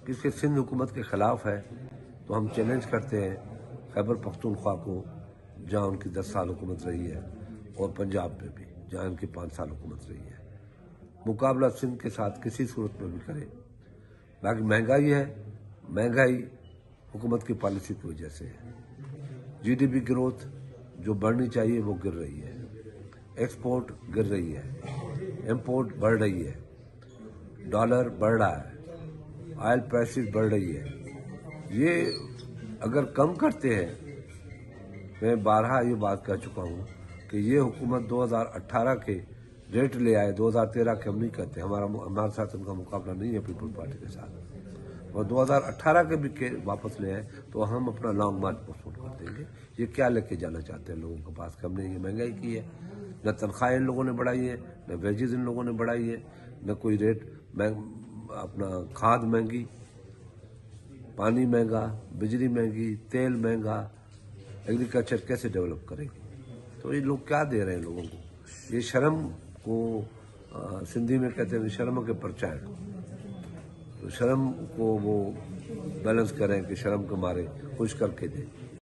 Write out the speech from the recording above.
किसी सिंध हुकूमत के ख़िलाफ़ है तो हम चैलेंज करते हैं खैबर पख्तूनख्वा को, जहाँ उनकी 10 साल हुकूमत रही है, और पंजाब में भी जहाँ उनकी 5 साल हुकूमत रही है। मुकाबला सिंध के साथ किसी सूरत में भी करें। बाकी महंगाई है, महंगाई हुकूमत की पॉलिसी की वजह से है। जीडीपी ग्रोथ जो बढ़नी चाहिए वो गिर रही है, एक्सपोर्ट गिर रही है, इंपोर्ट बढ़ रही है, डॉलर बढ़ रहा है, ऑयल प्राइसेस बढ़ रही है। ये अगर कम करते हैं, मैं बारहा ये बात कह चुका हूँ कि ये हुकूमत 2018 के रेट ले आए, 2013 के हम नहीं कहते, हमारे साथ उनका मुकाबला नहीं है पीपल पार्टी के साथ, और 2018 के भी वापस ले आए तो हम अपना लॉन्ग मार्च पोस्टपोन कर देंगे। ये क्या लेके जाना चाहते हैं लोगों के पास कि हमने ये महंगाई की है? न तनख्वाहें इन लोगों ने बढ़ाई है, न वेजेस इन लोगों ने बढ़ाई है, न कोई रेट अपना खाद महंगी, पानी महंगा, बिजली महंगी, तेल महंगा, एग्रीकल्चर कैसे डेवलप करेंगे? तो ये लोग क्या दे रहे हैं लोगों को? ये शर्म को सिंधी में कहते हैं शर्म के परचाएं, तो शर्म को वो बैलेंस करें कि शर्म के मारे खुश करके दें।